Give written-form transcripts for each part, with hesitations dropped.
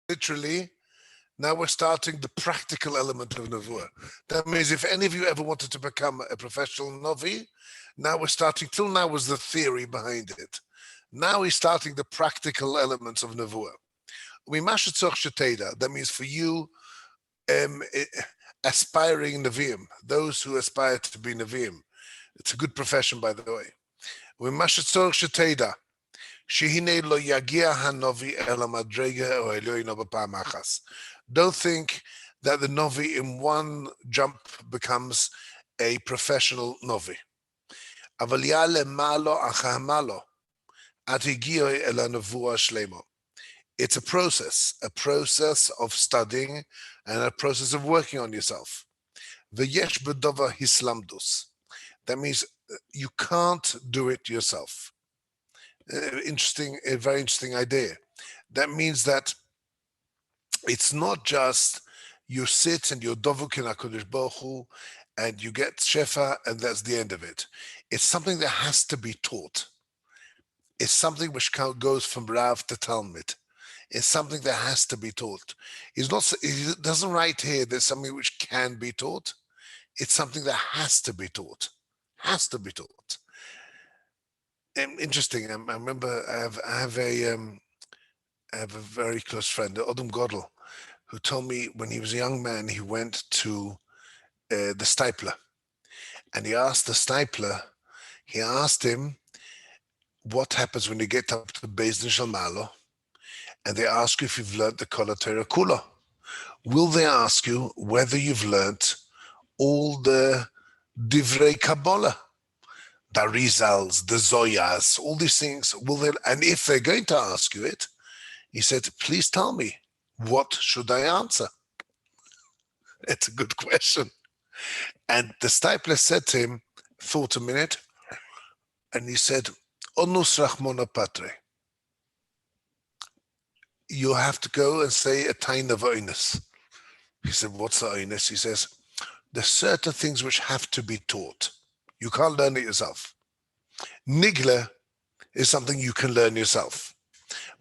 literally, now we're starting the practical element of Nevuah. That means if any of you ever wanted to become a professional Navi, now we're starting, till now was the theory behind it. Now we're starting the practical elements of Nevuah. That means for you, aspiring Nevi'im, those who aspire to be Nevi'im. It's a good profession, by the way. Don't think that the Novi in one jump becomes a professional Novi. It's a process of studying and a process of working on yourself. That means you can't do it yourself. A very interesting idea. That means that it's not just you sit and you're dovuk in HaKadosh Baruch Hu and you get shefa and that's the end of it. It's something that has to be taught. It's something which goes from Rav to Talmud. It's something that has to be taught. He doesn't write here there's something which can be taught. It's something that has to be taught. Has to be taught. Interesting. I remember I have a very close friend, Odom Godel, who told me when he was a young man, he went to the stipler, and he asked the stipler, him, what happens when you get up to Beis Din Shel Malo, and they ask you if you've learned the Kol HaTorah Kula. Will they ask you whether you've learned all the Divrei Kabbalah, the Rizals, the Zoyas, all these things? Will they? And if they're going to ask you it, he said, please tell me, what should I answer? It's a good question. And the stipler said to him, thought a minute, and he said, Onus Rachmona Patre. You have to go and say a tain of oinus. He said, what's the oinus? He says, there's certain things which have to be taught. You can't learn it yourself. Nigla is something you can learn yourself.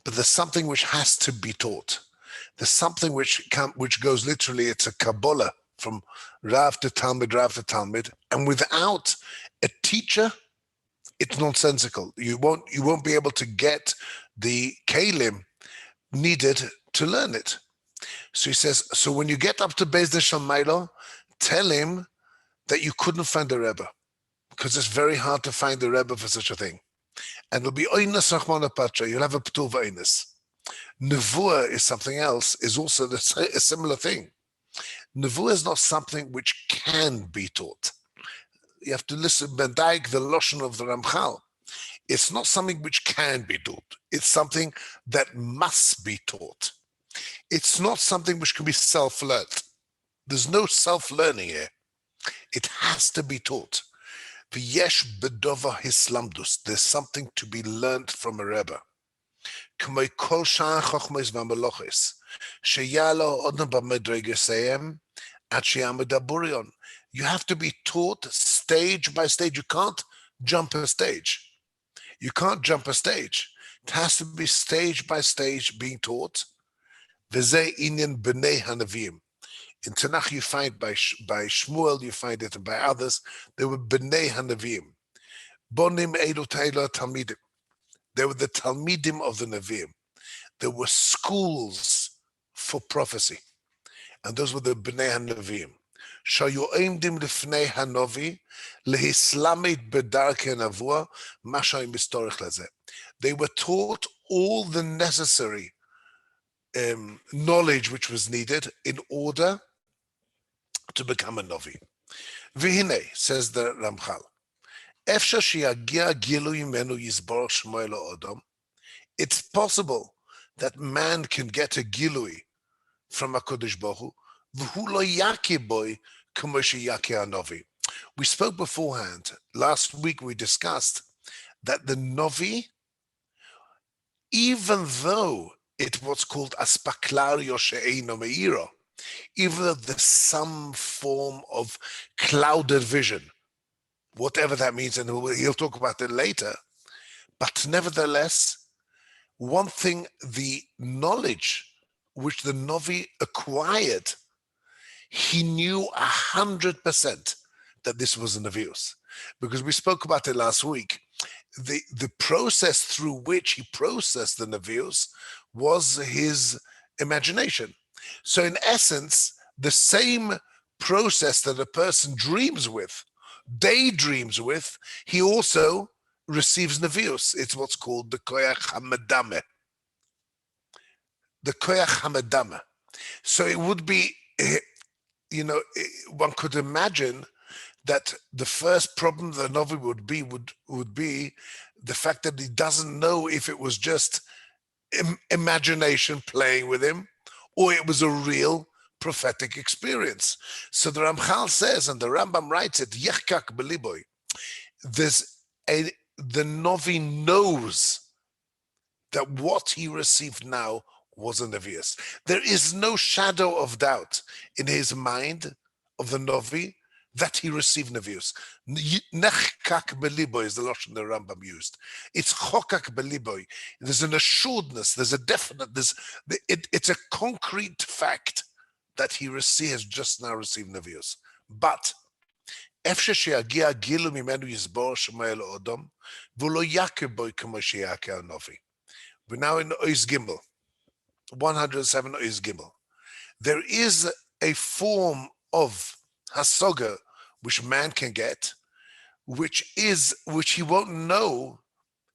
But there's something which has to be taught. There's something which goes literally, it's a Kabbalah from Rav to Talmud, and without a teacher, it's nonsensical. You won't be able to get the kalim needed to learn it. So he says, so when you get up to Beis Din Shel Malo, tell him that you couldn't find a Rebbe, because it's very hard to find a Rebbe for such a thing. And it'll be Oinas Rachmana Patra, you'll have a P'tuv Oinas. Nevuah is something else, is also a similar thing. Nevuah is not something which can be taught. You have to listen, Bendaik, the Lashon of the Ramchal. It's not something which can be taught. It's something that must be taught. It's not something which can be self-learned. There's no self-learning here. It has to be taught. V'yesh bedova hislamdus. There's something to be learned from a Rebbe. K'may kol sha'ar chochmos v'melochos sheyalo odom b'medregeseihem ad sheyamid haburion. You have to be taught stage by stage. You can't jump a stage. You can't jump a stage. It has to be stage by stage being taught. V'zeh inyan b'nei hanavim. In Tanakh you find by Shmuel, you find it, and by others, they were b'nei hanavim. Bonim elu ta'elu talmidim. They were the talmidim of the Nevi'im. There were schools for prophecy. And those were the b'nei hanavim. Shayoimdim lifnei hanovi lehislamid bedarke navua mashayim mistorich lezeh. They were taught all the necessary knowledge which was needed in order to become a Novi. V'hinei, says the Ramchal, efsha sheyagia gilu yimenu yisborach shmo elo odom. It's possible that man can get a gilui from HaKadosh Baruch Hu, v'hu lo yaki boy k'mo sheyaki hanovi. We spoke beforehand, last week we discussed that the Novi, even though it was called aspaklario she'eino meiro, even though there's some form of clouded vision, whatever that means, and he'll talk about it later, but nevertheless, one thing, the knowledge which the Novi acquired, he knew 100% that this was an Nevius. Because we spoke about it last week. The process through which he processed the Nevius was his imagination. So in essence, the same process that a person dreams with, daydreams with, he also receives Nevius. It's what's called the Koyach HaMedame. The Koyach HaMedame. So it would be, one could imagine that the first problem the Novi would be the fact that he doesn't know if it was just imagination playing with him or it was a real prophetic experience. So the Ramchal says, and the Rambam writes it, Yechkak beliboy. The Novi knows that what he received now was a Nevius. There is no shadow of doubt in his mind of the Novi that he received Nevius. Nechkak beliboy is the Lashon the Rambam used. It's chokak beliboy. There's an assuredness, there's a definite, it's a concrete fact that he has just now received Nevius. But אפשר שיגיע גילו ממנו יסבור שמואל אודום, והוא לא יכיר בו כמו שיכיר הנביא. We're now in Ois Gimel, 107 Ois Gimel. There is a form of hasoga which man can get, which he won't know,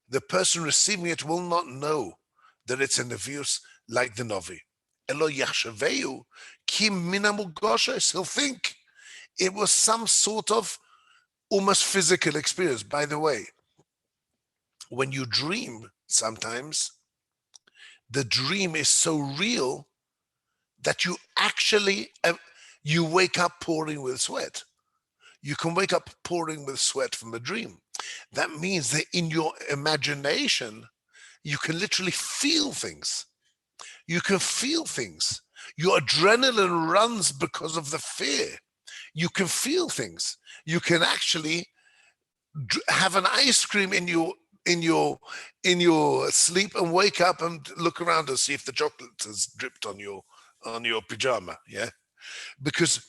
the person receiving it will not know that it's a Nevius like the Novi. Elo yachshaveu ki min hamugoshes. He'll think it was some sort of almost physical experience. By the way, when you dream, sometimes the dream is so real that you actually, you wake up pouring with sweat. You can wake up pouring with sweat from a dream. That means that in your imagination, you can literally feel things. You can feel things. Your adrenaline runs because of the fear. You can feel things. You can actually have an ice cream in your sleep and wake up and look around and see if the chocolate has dripped on your pajama. Yeah, because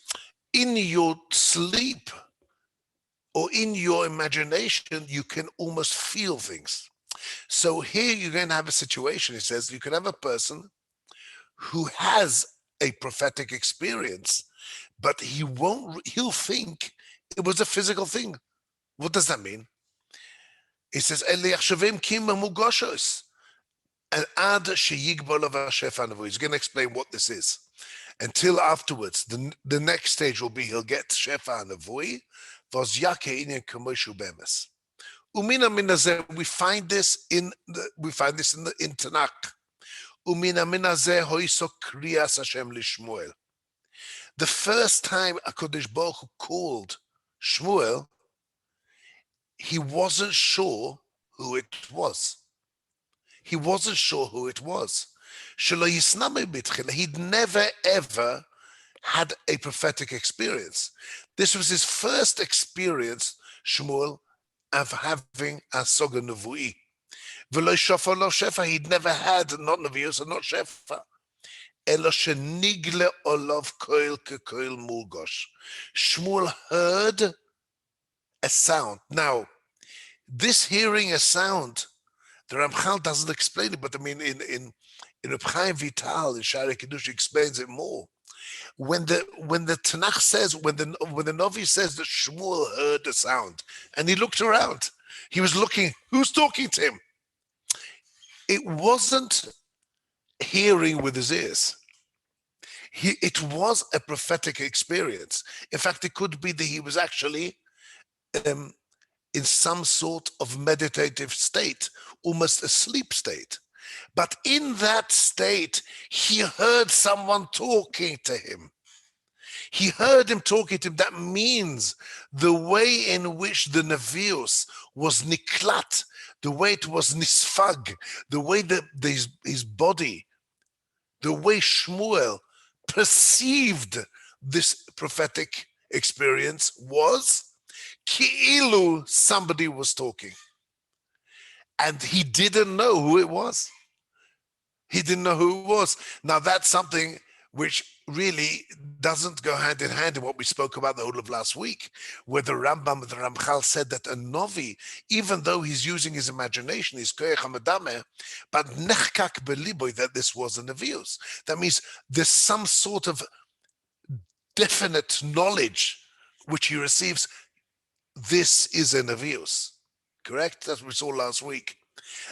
in your sleep or in your imagination, you can almost feel things. So here you're going to have a situation. It says you can have a person who has a prophetic experience, but he'll think it was a physical thing. What does that mean? It says, he's going to explain what this is. Until afterwards, the next stage will be he'll get Shefa Anavui, we find this in Tanakh. The first time HaKadosh Baruch Hu called Shmuel, he wasn't sure who it was. He wasn't sure who it was. He'd never ever had a prophetic experience. This was his first experience, Shmuel, of having a soga nevui. V'lo shofar lo shefa, he'd never had not nevius and not shefa. Elo shenigle olav koil kekoil mulgosh. Shmuel heard a sound. Now, this hearing a sound, the Ramchal doesn't explain it, but I mean, in Reb Chaim Vital, in Shari Kiddush, explains it more. When the Tanakh says, when the Novi says that Shmuel heard a sound, and he looked around, he was looking, who's talking to him? It wasn't hearing with his ears. It was a prophetic experience. In fact, it could be that he was actually in some sort of meditative state, almost a sleep state. But in that state, he heard someone talking to him. He heard him talking to him. That means the way in which the Nevius was niklat, the way it was nisfag, the way that his body, the way Shmuel perceived this prophetic experience was ki'ilu somebody was talking. And he didn't know who it was. He didn't know who it was. Now that's something which really doesn't go hand in hand in what we spoke about the whole of last week, where the Rambam, the Ramchal said that a Novi, even though he's using his imagination, his koyach hamadame, but nechkak beliboy, that this was a Nevius. That means there's some sort of definite knowledge which he receives. This is a Nevius. Correct? That's what we saw last week.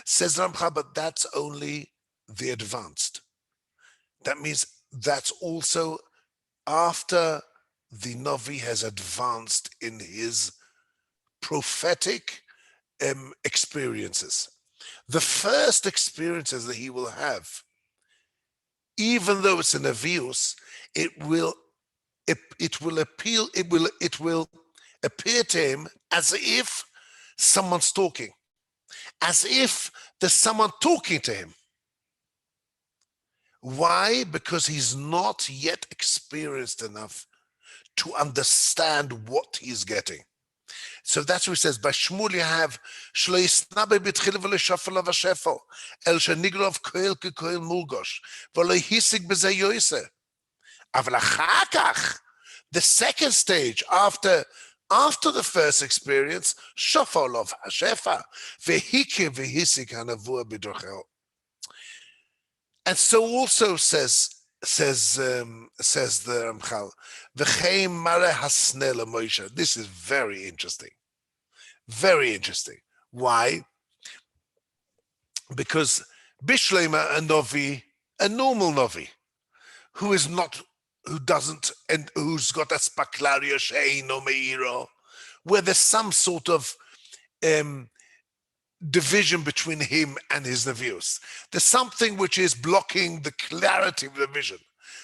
Says Ramchal, but that's only the advanced. That means that's also after the Navi has advanced in his prophetic experiences. The first experiences that he will have, even though it's an Nevius, it will appear to him as if someone's talking, as if there's someone talking to him. Why? Because he's not yet experienced enough to understand what he's getting. So that's what he says. By Shmuel you have Shlo yisnabe b'tchila v'lo shafel v'shefel el shenigrov koel k'koel murgosh v'lo hisig b'zeh yoyse. Aval achar kach, the second stage after the first experience, shafel of hashefa v'hike v'hisig hanavua b'drochel. And so also says the Ramchal, v'chein mare hasneh leMoshe. This is very interesting. Very interesting. Why? Because Bishlema, a Novi, a normal Novi, who's got a spaklario she'eino meiro, where there's some sort of division between him and his Nevius. There's something which is blocking the clarity of the vision.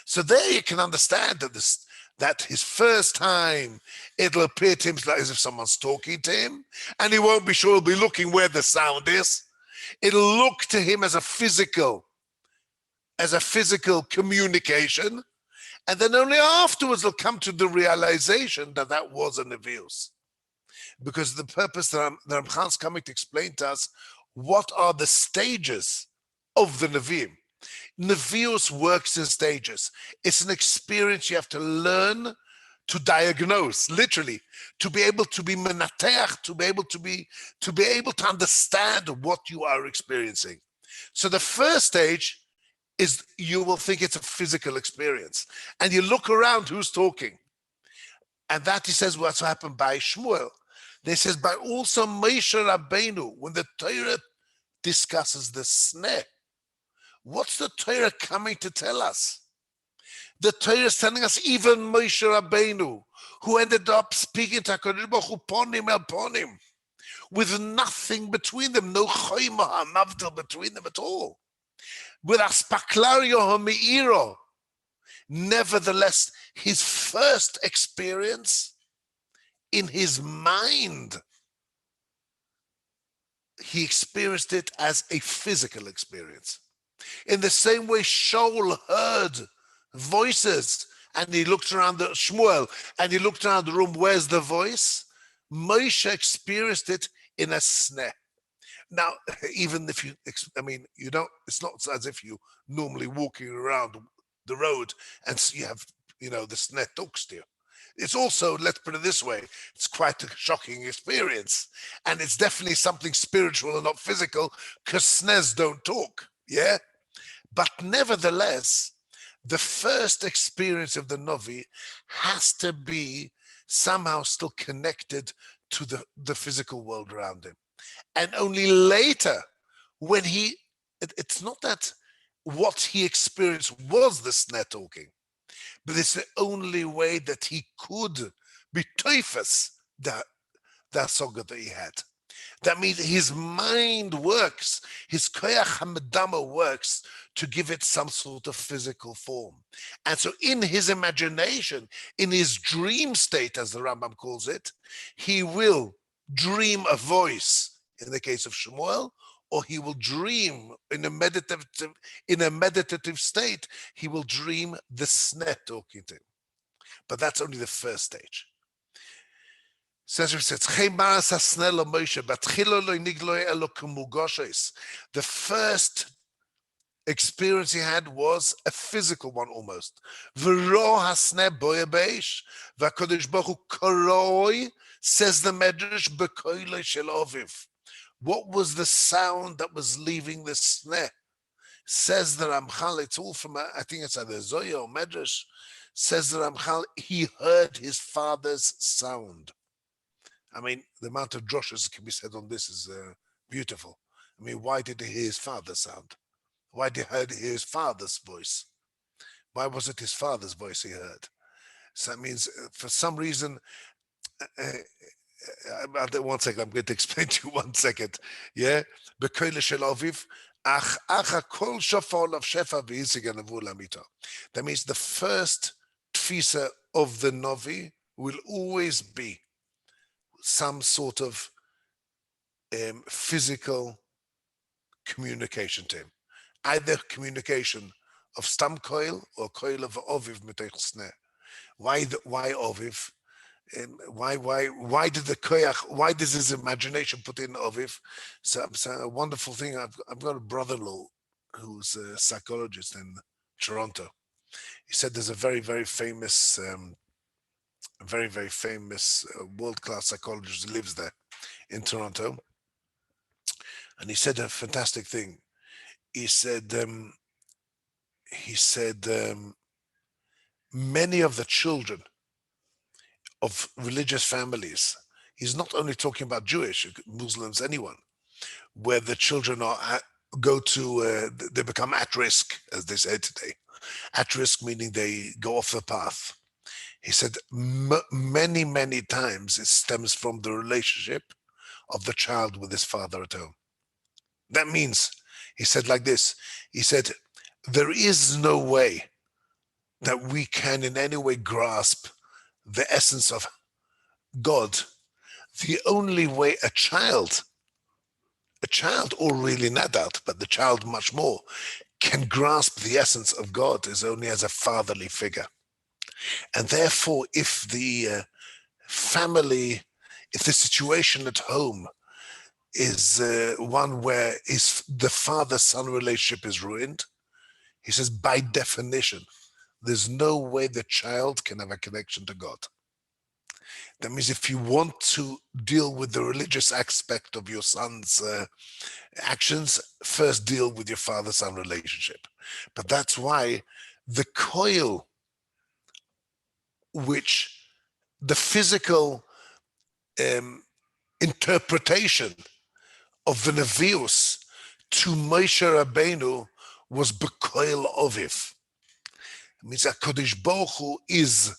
So there you can understand that his first time, it'll appear to him as if someone's talking to him, and he won't be sure, he'll be looking where the sound is. It'll look to him as a physical communication, and then only afterwards he'll come to the realization that that was a Nevius. Because the purpose that the Ramchan's coming to explain to us, what are the stages of the Nevi'im? Nevi'us works in stages. It's an experience you have to learn to diagnose, literally, to be able to be menateach, to be able to understand what you are experiencing. So the first stage is you will think it's a physical experience, and you look around who's talking, and that he says what's happened by Shmuel. They says by also Moshe Rabbeinu, when the Torah discusses the sneh, what's the Torah coming to tell us? The Torah is telling us even Moshe Rabbeinu, who ended up speaking to HaKadosh Baruch Hu ponim el ponim, with nothing between them, no choyma hamavdil between them at all, with aspaklario hameiro. Nevertheless, his first experience in his mind, he experienced it as a physical experience. In the same way Shaul heard voices and he looked around Shmuel and he looked around the room, where's the voice? Moshe experienced it in a sneh. Now, even if it's not as if you normally walking around the road and you have, the sneh talks to you. It's also, let's put it this way, it's quite a shocking experience. And it's definitely something spiritual and not physical, because snehs don't talk, yeah? But nevertheless, the first experience of the Novi has to be somehow still connected to the physical world around him. And only later, when it's not that what he experienced was the sneh talking, but it's the only way that he could be toifus the soga that he had. That means his mind works, his koyach hamadama works to give it some sort of physical form. And so in his imagination, in his dream state, as the Rambam calls it, he will dream a voice in the case of Shmuel, or he will dream in a meditative state, he will dream the sneh talking to him. But that's only the first stage. The first experience he had was a physical one almost. V'ro hasne boya beish, v'HaKadosh Baruch Hu koroi, says the Medrash, b'koilei shel oviv. What was the sound that was leaving the sneh? Says the Ramchal, it's all from, I think it's either Zoya or Medrash, says the Ramchal, he heard his father's sound. I mean, the amount of droshes can be said on this is beautiful. I mean, why did he hear his father's sound? Why did he hear his father's voice? Why was it his father's voice he heard? So that means, for some reason, 1 second, I'm going to explain to you 1 second. Yeah? That means the first tfisa of the Novi will always be some sort of physical communication to him. Either communication of stam koil or koil of oviv mitech sneh. Why oviv? Why did the koyach? Why does his imagination put in oviv? So a wonderful thing. I've got a brother-in-law who's a psychologist in Toronto. He said there's a very famous world-class psychologist who lives there in Toronto, and he said a fantastic thing. He said many of the children of religious families, he's not only talking about Jewish, Muslims, anyone, where the children they become at risk, as they say today. At risk meaning they go off the path. He said many times it stems from the relationship of the child with his father at home. That means, he said like this, he said, there is no way that we can in any way grasp the essence of God. The only way a child, or really an adult, but the child much more, can grasp the essence of God is only as a fatherly figure. And therefore, if the situation at home is one where the father-son relationship is ruined, he says, by definition, there's no way the child can have a connection to God. That means if you want to deal with the religious aspect of your son's actions, first deal with your father-son relationship. But that's why the coil, which the physical interpretation of the Nevi'us to Moshe Rabbeinu was B'koil Oviv. It means that HaKadosh Baruch Hu is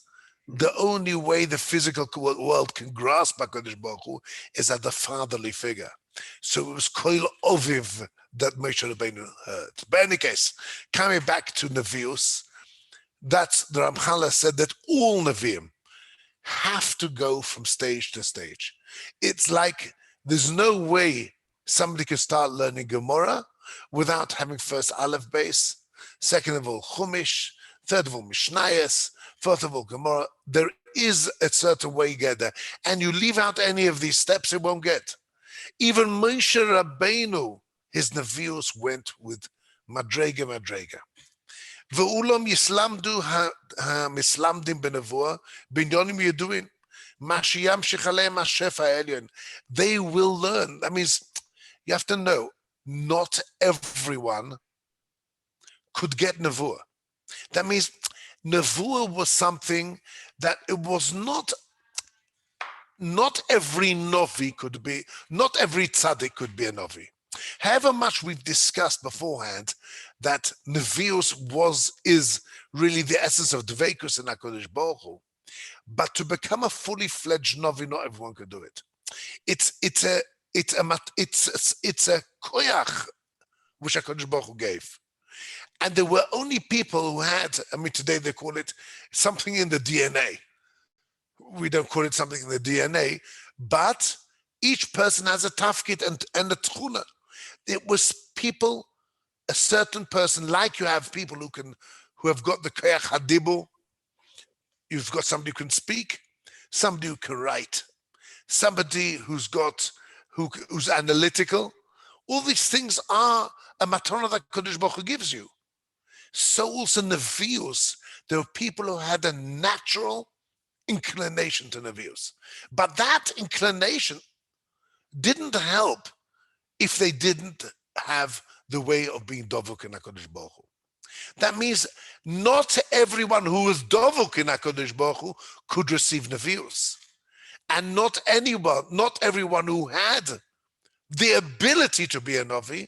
the only way the physical world can grasp HaKadosh Baruch Hu is at the fatherly figure. So it was Koil Oviv that Moshe Rabbeinu heard. But in any case, coming back to Nevi'us, that's the Ramchala said that all Nevi'im have to go from stage to stage. It's like there's no way somebody could start learning Gemara without having first Aleph base, second of all Chumash, third of all Mishnayos, fourth of all Gemara. There is a certain way you get there. And you leave out any of these steps, it won't get. Even Moshe Rabbeinu, his Nevi'us went with Madrega. Ve'ulam yislamdu ha-mislamdim benevuah, binyonim yeduin, mashiyam shechalem ha-shefa elyon. They will learn. That means you have to know, not everyone could get Nevuah. That means Nevuah was something that it was not every Novi could be, not every tzaddik could be a Novi. However much we've discussed beforehand that Nevi'us is really the essence of Dveikus and HaKadosh Baruch Hu, but to become a fully fledged Novi, not everyone could do it. It's a koyach which HaKadosh Baruch Hu gave. And there were only people who had, today they call it something in the DNA. We don't call it something in the DNA, but each person has a tafkid and a tchuna. It was people, a certain person, like you have people who have got the koyach hadibur. You've got somebody who can speak, somebody who can write, somebody who's analytical, All these things are a matana that Kodesh Baruch Hu gives you. So also Nevi'us, there were people who had a natural inclination to Nevi'us. But that inclination didn't help if they didn't have the way of being Dovuk in HaKadosh Baruch Hu. That means not everyone who was Dovuk in HaKadosh Baruch Hu could receive Nevi'us. And not everyone who had the ability to be a Navi,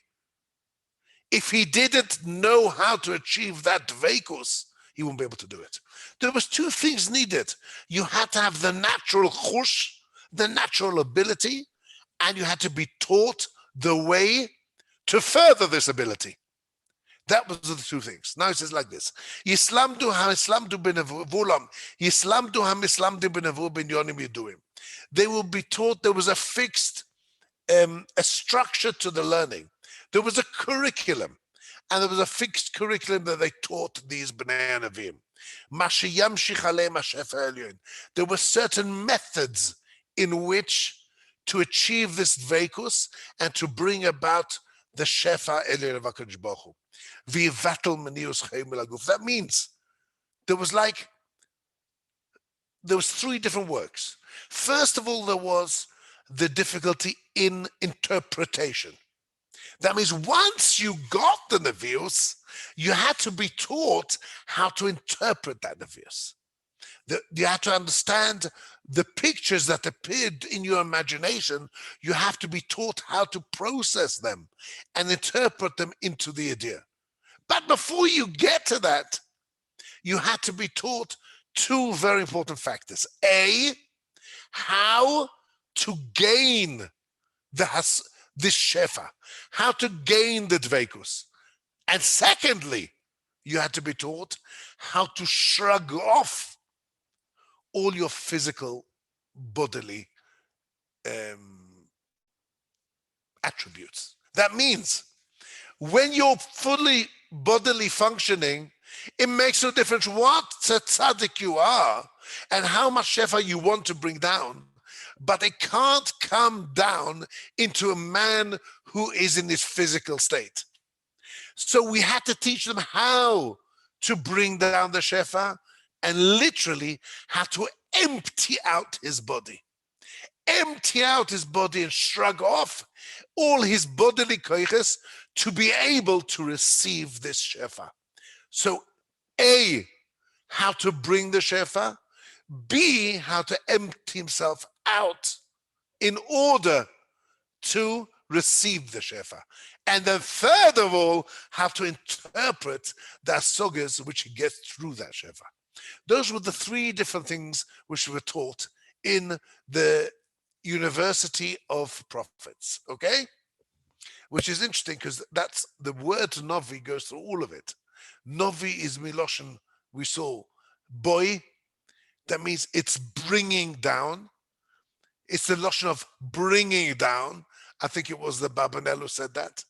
if he didn't know how to achieve that dveikus, he won't be able to do it. There was two things needed. You had to have the natural chush, the natural ability, and you had to be taught the way to further this ability. That was the two things. Now it says like this: Yislamdu ha-Islamdu b'nevulam, Yislamdu ha-Islamdu b'nevu b'nyonim yiduim. They will be taught. There was a fixed, a structure to the learning. There was a curriculum, and there was a fixed curriculum that they taught these Bnei Nevi'im. There were certain methods in which to achieve this dveikus and to bring about the shefa elyon of HaKadosh Baruch Hu. That means there was three different works. First of all, there was the difficulty in interpretation. That means once you got the Nevi'us, you had to be taught how to interpret that Nevi'us. You had to understand the pictures that appeared in your imagination. You have to be taught how to process them and interpret them into the idea. But before you get to that, you had to be taught two very important factors. A, how to gain this shefa, how to gain the dveikus. And secondly, you had to be taught how to shrug off all your physical, bodily attributes. That means when you're fully bodily functioning, it makes no difference what tzaddik you are and how much shefa you want to bring down, but it can't come down into a man who is in his physical state. So we had to teach them how to bring down the shefa and literally how to empty out his body. Empty out his body and shrug off all his bodily koiches to be able to receive this shefa. So A, how to bring the shefa. B, how to empty himself out in order to receive the shefa. And then third of all, how to interpret the asogas which he gets through that shefa. Those were the three different things which were taught in the University of Prophets, okay? Which is interesting because that's the word Novi goes through all of it. Novi is Miloshen, we saw, boy. That means it's bringing down. It's the Loshen of bringing down. I think it was the Babanel who said that.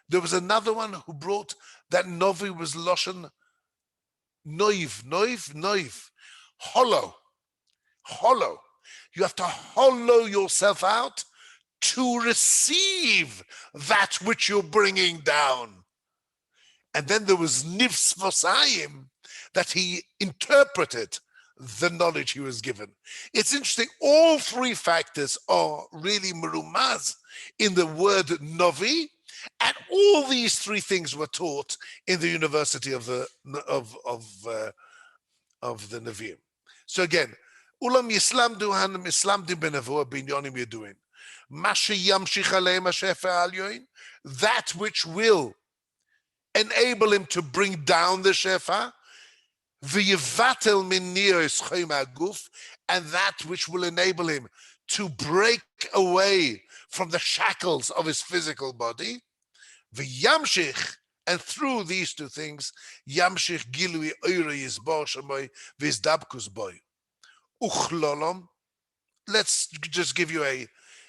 There was another one who brought that Novi was Loshen noiv, hollow. You have to hollow yourself out to receive that which you're bringing down. And then there was Nifs Vosayim, that he interpreted the knowledge he was given. It's interesting, all three factors are really merumaz in the word Novi, and all these three things were taught in the University of the Nevi'im. So again, Ulam Yislamdu Hanam Islamdi Benavua Binyonim Yeduin. Masha Yamshich Aleim Hashefa Alyoin, that which will enable him to bring down the Shefa, V'yivatel min niyos chayim haguf, and that which will enable him to break away from the shackles of his physical body, v'yamshich, and through these two things, yamshich gilui oire yizbar shamoy v'yizdabkus boy. Uchlolom, let's just give you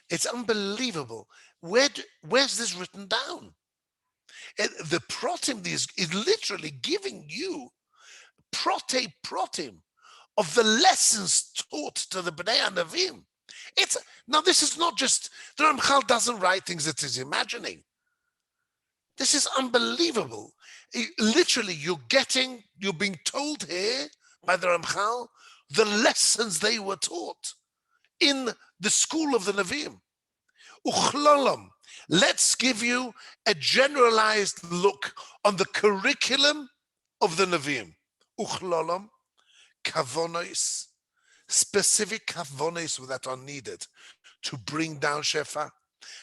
it's unbelievable. Where's this written down? The protim is literally giving you protim of the lessons taught to the Bnei Nevi'im. Now this is not just, the Ramchal doesn't write things that he's imagining. This is unbelievable. Literally, you're being told here by the Ramchal the lessons they were taught in the school of the Nevi'im. Uchlolam. Let's give you a generalized look on the curriculum of the Nevi'im. Uchlolam, kavonos, specific kavonos that are needed to bring down Shefa.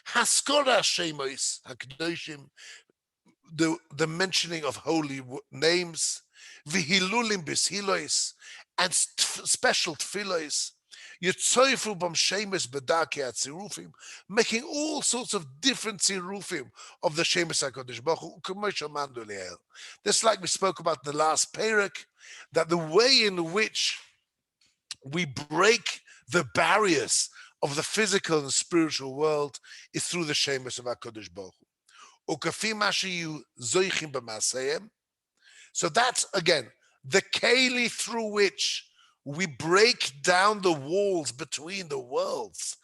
Haskora Shemos, Hakdoshim, the mentioning of holy names, Vihilulim Bishilois, and special tfilos, Yitzoifu Bam Shemes Bedake Atzirufim, making all sorts of different zirufim of the Shemes HaKadosh Baruch Hu, commercial mandoliel. Just like we spoke about in the last parak, that the way in which we break the barriers of the physical and spiritual world is through the Shemes of HaKadosh Baruch Hu. So that's, again, the keli through which we break down the walls between the worlds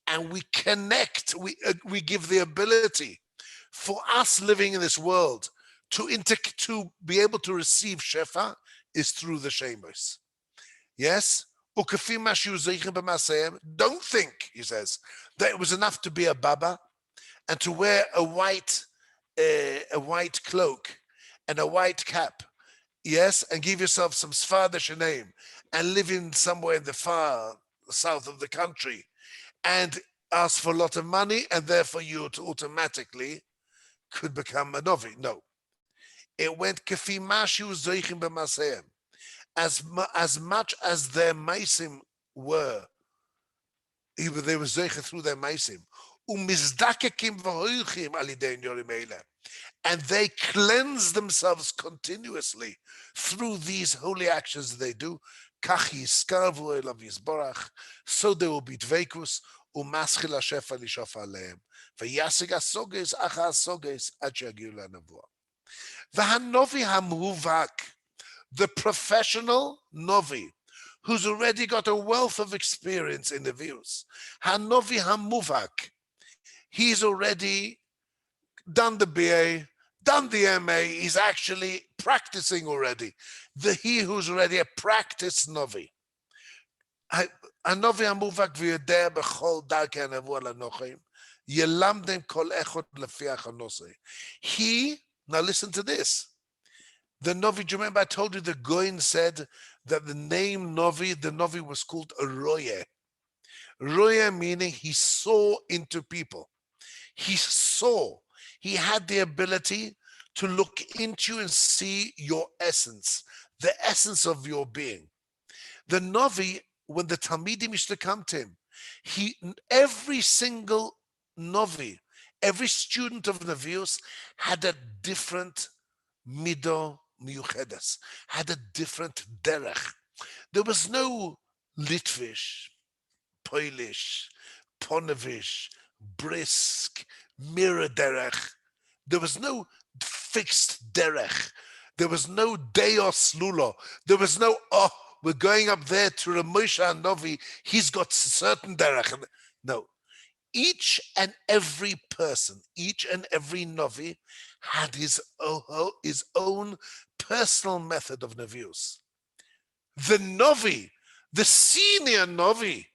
and we connect, we give the ability for us living in this world to be able to receive Shefa is through the Shemos. Yes? Don't think, he says, that it was enough to be a Baba and to wear a white cloak and a white cap, yes, and give yourself some Sfardish name and live in somewhere in the far south of the country and ask for a lot of money and therefore you automatically could become a Novi. No. It went kefi mashu zoichim b'maseim. As much as their maisim were, they were zeicha through their maisim. Umizdakekim v'hoichim alidein yorim eileh. And they cleanse themselves continuously through these holy actions they do. So there will be dveikus, umaschil hashefa lishof aleim, v'yasig hasoges acha hasoges ad sheyagiu lanavuah. V'hanovi hamuvak, the professional novi, who's already got a wealth of experience in the views. Hanovi hamuvak, he's already done the BA, done the MA, he's actually practicing already. He who's already a practiced Novi. Anovi hamuvak v'yodeh b'chol darkei hanavuah lanochim, yelamdem kol echot lefi achanosei. He, now listen to this. The Novi, do you remember I told you the Goin said that the name Novi, the Novi was called a Roye. Roye meaning he saw into people. He saw. He had the ability to look into you and see your essence, the essence of your being. The Novi, when the Talmidim used to come to him, every single Novi, every student of Nevius had a different mido miyuchedes, had a different derech. There was no Litvish, Polish, Ponevish, brisk, mirror derech. There was no fixed derech. There was no deos lulo. There was no, we're going up there to Ramosha Novi. He's got certain derech. No. Each and every person, each and every Novi had his own personal method of Nevius. The Novi, the senior Novi,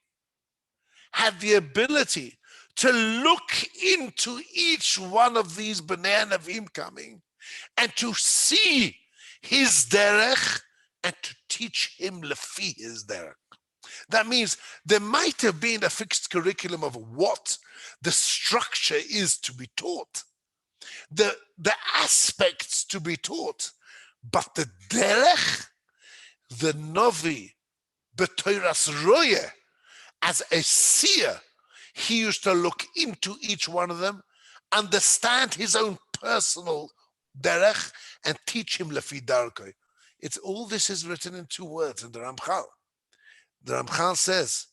had the ability to look into each one of these Bnei Nevi'im coming and to see his derech and to teach him lefi his derech. That means there might have been a fixed curriculum of what the structure is to be taught, the aspects to be taught, but the derech, the Novi, b'toras roye, as a seer, he used to look into each one of them, understand his own personal derech, and teach him lefi darkei. It's all this is written in 2 words in the Ramchal. The Ramchal says,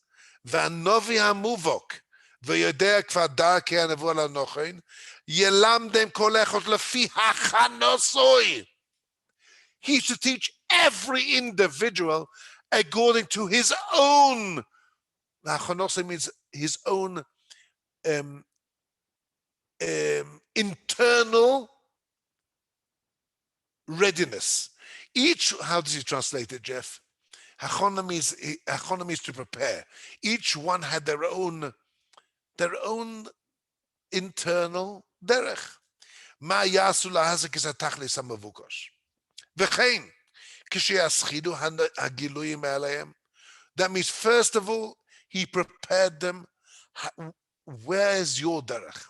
"V'anovi hamuvok v'yodea kvar darkei hanavuah lanochein yelamdem kol echad lefi hachanosoi." He used to teach every individual according to his own. Hachanosoi means his own internal readiness. Each, how does he translate it, Jeff? Economies to prepare. Each one had their own internal derech. מה יעשו להזק את התכלס המבוקש. וכן, כשיסחידו הגילויים עליהם, that means first of all, he prepared them. Where is your derech?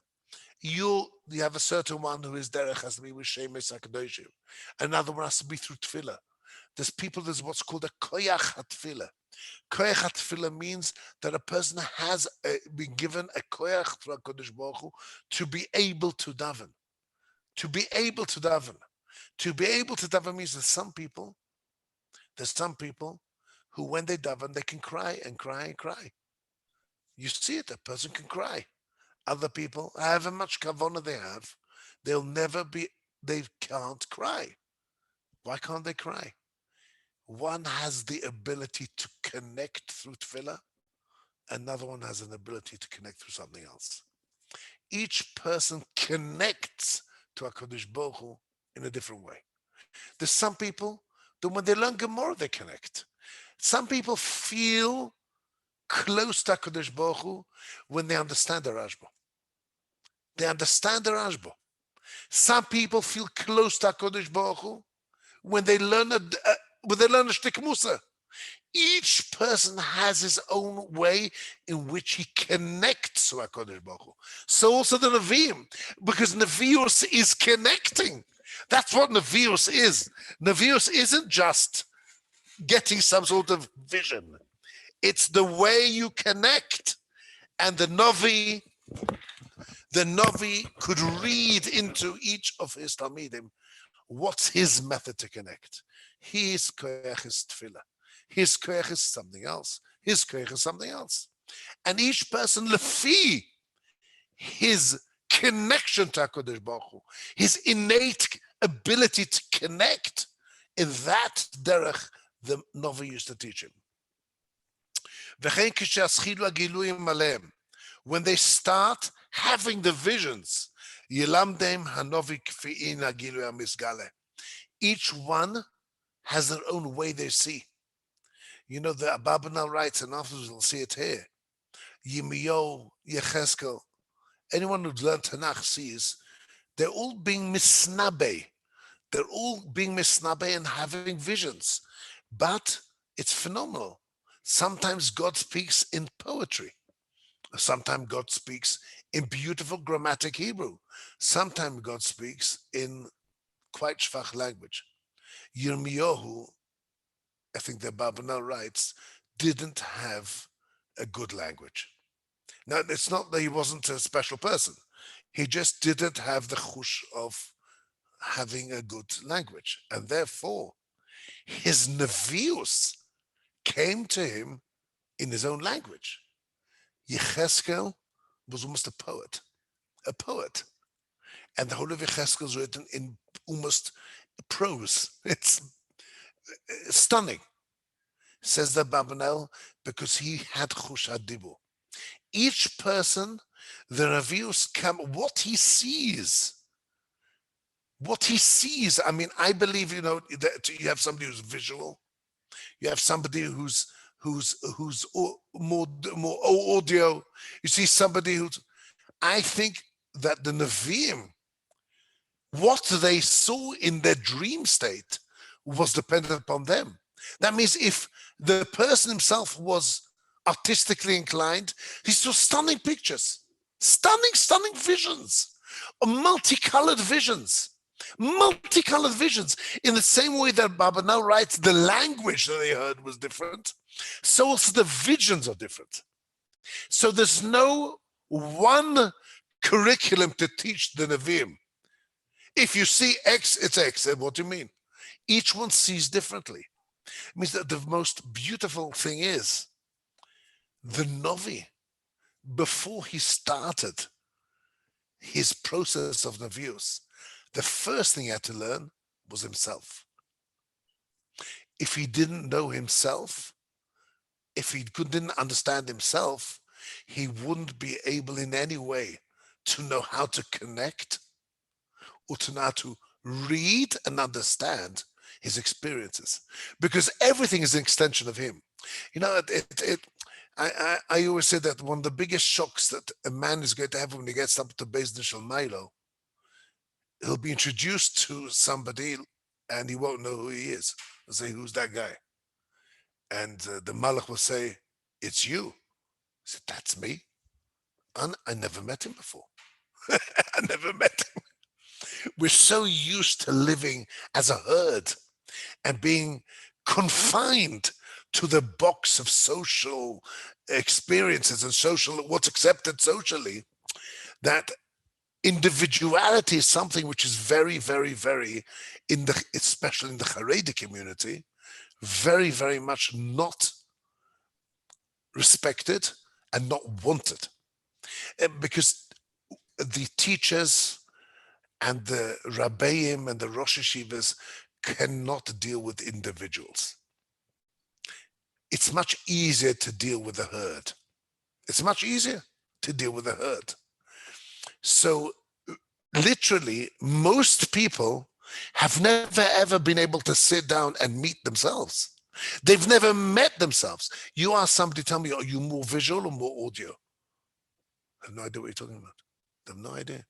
You have a certain one who is derech has to be with Shemesh HaKadoshim. Another one has to be through tefillah. There's what's called a koyach hatefillah. Koyach hatefillah means that a person has been given a koyach through HaKadosh Baruch Hu to be able to daven. To be able to daven. To be able to daven means there's some people who, when they daven, they can cry and cry and cry. You see it, a person can cry. Other people, however much kavanah they have, they can't cry. Why can't they cry? One has the ability to connect through tefillah. Another one has an ability to connect through something else. Each person connects to HaKadosh Baruch Hu in a different way. There's some people that when they learn Gemara, they connect. Some people feel close to HaKadosh Baruch Hu when they understand the Rashba. They understand the Rashba. Some people feel close to HaKadosh Baruch Hu when they learn a shtik Musa. Each person has his own way in which he connects to HaKadosh Baruch Hu. So also the Nevi'im, because Nevi'us is connecting. That's what Nevi'us is. Nevi'us isn't just getting some sort of vision. It's the way you connect. And the Navi could read into each of his Talmidim what's his method to connect. His koyach is tefillah. His koyach is something else. His koyach is something else. And each person, lefi, his connection to HaKadosh Baruch Hu, his innate ability to connect, in that derech the Navi used to teach him. When they start having the visions, each one has their own way they see. You know, the Ababanel writes, and afterwards we'll see it here. Yirmiyahu, Yecheskel, anyone who's learned Tanakh sees, they're all being misnabe. They're all being misnabe and having visions. But it's phenomenal. Sometimes God speaks in poetry. Sometimes God speaks in beautiful grammatic Hebrew. Sometimes God speaks in quite shvach language. Yirmiyahu, I think the Ababanel writes, didn't have a good language. Now, it's not that he wasn't a special person. He just didn't have the chush of having a good language. And therefore, his nevius came to him in his own language. Yecheskel was almost a poet. And the whole of Yecheskel is written in almost prose. It's stunning, says the Ababanel, because he had chush hadibur. Each person, the nevius come, what he sees. I mean, I believe, you know, that you have somebody who's visual. You have somebody who's more audio. You see somebody who's, I think that the Nevi'im, what they saw in their dream state was dependent upon them. That means if the person himself was artistically inclined, he saw stunning pictures, stunning visions, multicolored visions. In the same way that Ababanel writes, the language that they heard was different, so also the visions are different. So there's no one curriculum to teach the Nevi'im. If you see X, it's X. And what do you mean? Each one sees differently. It means that the most beautiful thing is the Navi, before he started his process of Nevi'us, the first thing he had to learn was himself. If he didn't know himself, if he didn't understand himself, he wouldn't be able in any way to know how to connect or to know how to read and understand his experiences, because everything is an extension of him. You know, I always say that one of the biggest shocks that a man is going to have when he gets up to Beis Din Shel Milo, he'll be introduced to somebody and he won't know who he is. He'll say, who's that guy? And the Malach will say, it's you. He said, that's me. And I never met him before. I never met him. We're so used to living as a herd and being confined to the box of social experiences and social, what's accepted socially, that individuality is something which is very, very, very, especially in the Haredi community, very, very much not respected and not wanted. Because the teachers and the Rabbeim and the Rosh Hashivas cannot deal with individuals. It's much easier to deal with a herd. It's much easier to deal with a herd. So literally, most people have never ever been able to sit down and meet themselves. They've never met themselves. You ask somebody, tell me, are you more visual or more audio? I have no idea what you're talking about. I have no idea.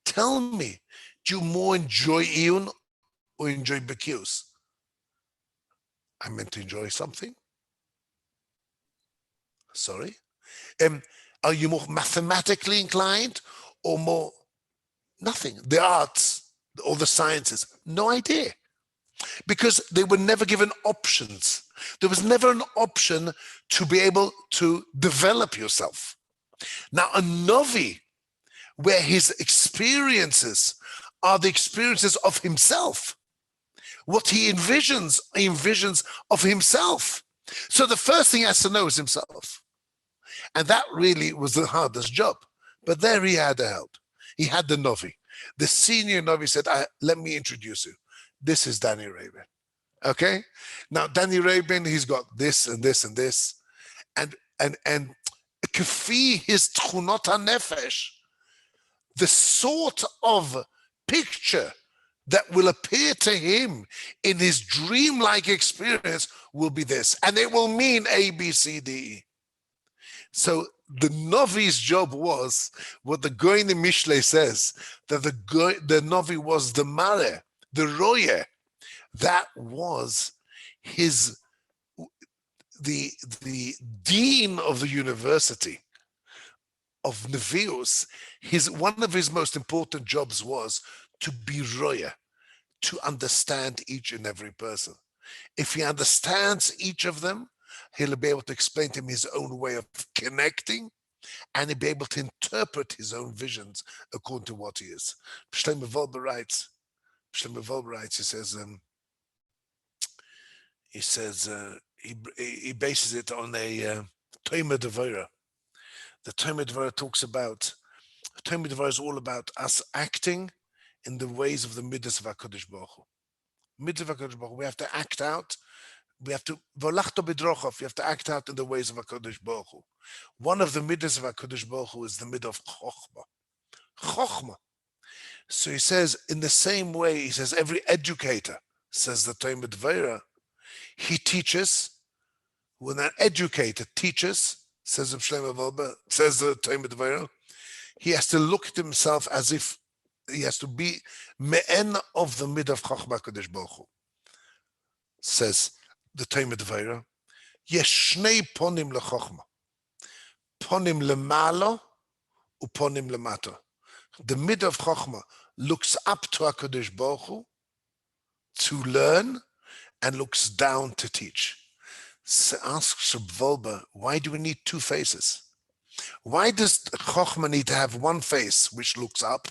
Tell me, do you more enjoy Iyun or enjoy Bekius? I meant to enjoy something. Sorry. Are you more mathematically inclined or more nothing? The arts or the sciences? No idea. Because they were never given options. There was never an option to be able to develop yourself. Now, a Novi, where his experiences are the experiences of himself, what he envisions of himself. So the first thing he has to know is himself. And that really was the hardest job. But there he had the help. He had the Novi. The senior Novi said, let me introduce you. This is Danny Rabin. Okay? Now, Danny Rabin, he's got this and this and this. And Kafi, his Tchunot HaNefesh, the sort of picture that will appear to him in his dreamlike experience will be this. And it will mean A, B, C, D, E. So the Novi's job was what the Goyin in Mishlei says, that the Novi was the Mare, the Roye. That was the dean of the university of Nevius. One of his most important jobs was to be Roya, to understand each and every person. If he understands each of them, he'll be able to explain to him his own way of connecting, and he'll be able to interpret his own visions according to what he is. Shlomo Wolbe writes, he bases it on a Tomer Devora. The Tomer Devora talks about, Tomer Devora is all about us acting in the ways of the Midas of HaKadosh Baruch Hu. Midas of HaKadosh Baruch Hu, we have to act out. We have to, Volachto Bidrochov, you have to act out in the ways of HaKadosh Baruch Hu. One of the Midas of HaKadosh Baruch Hu is the Midah of Chochmah. Chochmah. So he says, in the same way, he says, every educator, says the Tomer Devora, he teaches. When an educator teaches, says Shlomo Wolbe, says the Tomer Devora, he has to look at himself as if he has to be me'en of the mid of Chochmah Kadosh Baruch Hu. Says the Tomer Devora, yesh shnei ponim lechochmah, ponim lemalo uponim lemato. The mid of Chochmah looks up to HaKadosh Baruch Hu to learn and looks down to teach. So asks Wolbe, why do we need two faces? Why does Chochmah need to have one face which looks up,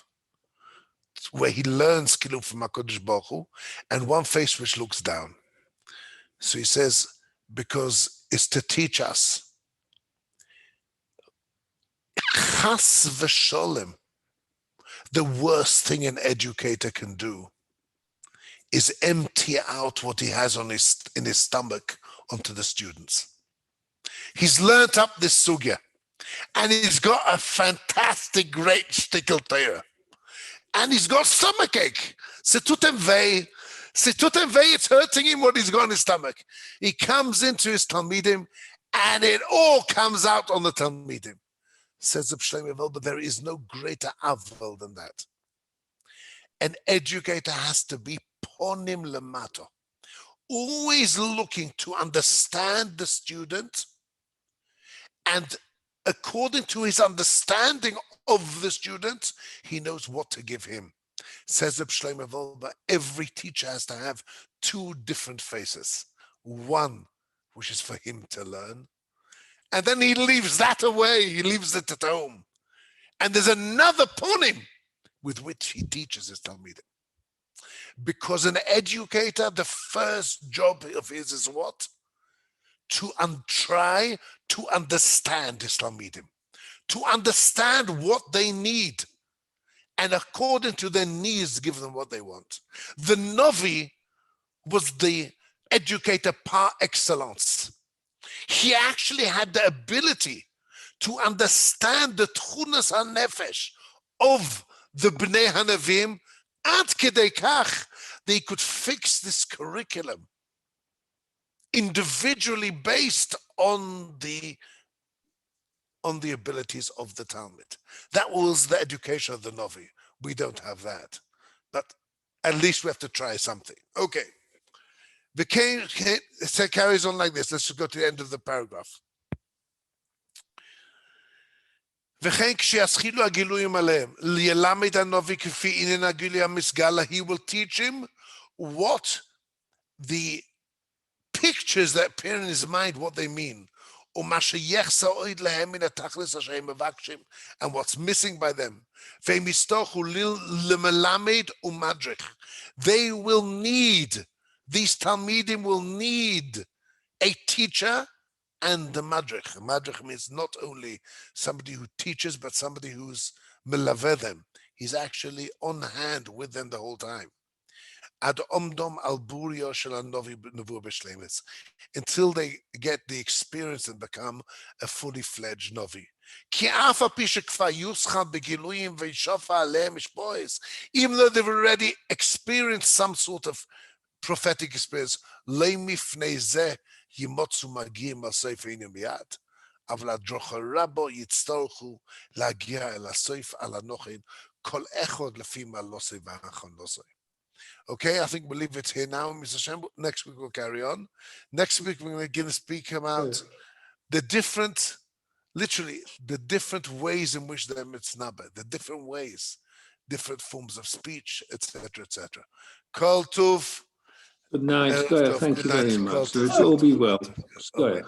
where he learns Kiluf from HaKadosh Baruch Hu, and one face which looks down? So he says, because it's to teach us. Chas v'sholem, the worst thing an educator can do is empty out what he has in his stomach onto the students. He's learnt up this sugya, and he's got a fantastic, great shtickle Torah. and he's got stomachache. It's hurting him what he's got in his stomach. He comes into his Talmidim, and it all comes out on the Talmidim. Says the Shlomo Wolbe, there is no greater aval than that. An educator has to be ponim lemato, always looking to understand the student, and according to his understanding of the student, he knows what to give him. Says Reb Shlomo Wolbe, every teacher has to have two different faces. One, which is for him to learn, and then he leaves that away. He leaves it at home. And there's another ponim with which he teaches his Talmidim. Because an educator, the first job of his is what? To try to understand his Talmidim, to understand what they need, and according to their needs, give them what they want. The Novi was the educator par excellence. He actually had the ability to understand the tchunas hanefesh of the Bnei Hanavim, ad kedei kach they could fix this curriculum individually based on the abilities of the Talmud. That was the education of the Novi. We don't have that, but at least we have to try something. Okay. It carries on like this. Let's just go to the end of the paragraph. He will teach him what the pictures that appear in his mind, what they mean, and what's missing by them. They will need, these Talmidim will need a teacher and the madrich. A madrich means not only somebody who teaches, but somebody who's melaveh them. He's actually on hand with them the whole time. Ad omdom al burio shel hanovi nevuah b'shleimus, until they get the experience and become a fully fledged novi. Even though they've already experienced some sort of prophetic experience, ימוצו מגיעים על סוף עניין מיד, אבל הדרכה רבו יצטרכו להגיע אל הסוף על הנוחין, כל אחד לפי מעלוסי והכנוסי. Okay, I think we'll leave it here now, Mr. Shem. Next week we'll carry on. Next week we're going to speak about the different, literally, the different ways in which they're mitznaba, the different ways, different forms of speech, etc., etc. Kol Tov. Good night, Square. Thank you very much. Let's all be well. Square.